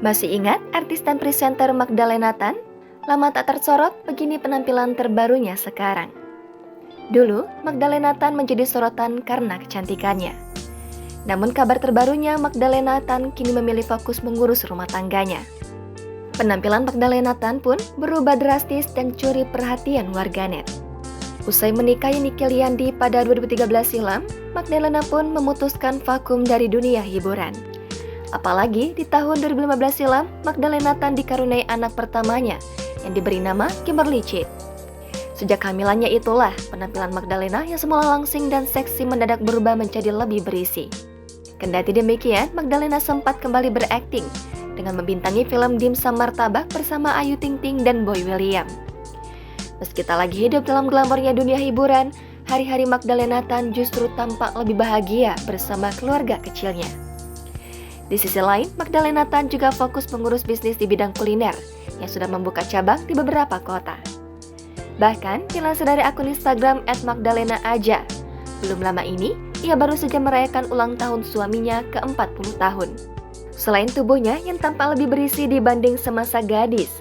Masih ingat artis dan presenter Magdalena Tan? Lama tak tersorot, begini penampilan terbarunya sekarang. Dulu, Magdalena Tan menjadi sorotan karena kecantikannya. Namun kabar terbarunya, Magdalena Tan kini memilih fokus mengurus rumah tangganya. Penampilan Magdalena Tan pun berubah drastis dan curi perhatian warganet. Usai menikahi Nicky Liandi pada 2013 silam, Magdalena pun memutuskan vakum dari dunia hiburan. Apalagi di tahun 2015 silam, Magdalena Tan dikaruniai anak pertamanya yang diberi nama Kimberly Chit. Sejak kehamilannya itulah, penampilan Magdalena yang semula langsing dan seksi mendadak berubah menjadi lebih berisi. Kendati demikian, Magdalena sempat kembali berakting dengan membintangi film Dimsum Martabak bersama Ayu Ting Ting dan Boy William. Meski tak lagi hidup dalam glamornya dunia hiburan, hari-hari Magdalena Tan justru tampak lebih bahagia bersama keluarga kecilnya. Di sisi lain, Magdalena Tan juga fokus mengurus bisnis di bidang kuliner yang sudah membuka cabang di beberapa kota. Bahkan, dilansir dari akun Instagram @magdalena_aja, belum lama ini, ia baru saja merayakan ulang tahun suaminya ke-40 tahun. Selain tubuhnya yang tampak lebih berisi dibanding semasa gadis,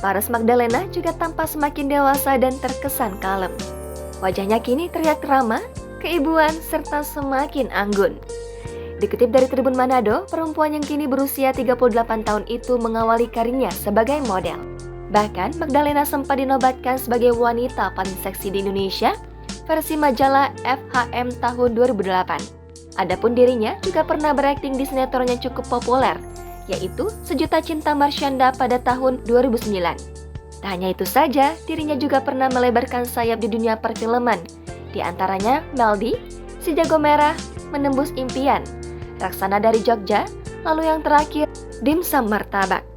paras Magdalena juga tampak semakin dewasa dan terkesan kalem. Wajahnya kini terlihat ramah, keibuan, serta semakin anggun. Dikutip dari Tribun Manado, perempuan yang kini berusia 38 tahun itu mengawali karirnya sebagai model. Bahkan, Magdalena sempat dinobatkan sebagai wanita paling seksi di Indonesia versi majalah FHM tahun 2008. Adapun dirinya juga pernah berakting di sinetron yang cukup populer, yaitu Sejuta Cinta Marsyanda pada tahun 2009. Tak hanya itu saja, dirinya juga pernah melebarkan sayap di dunia perfilman, di antaranya Meldi, Si Jago Merah, Menembus Impian, Raksana dari Jogja, lalu yang terakhir Dimsum Martabak.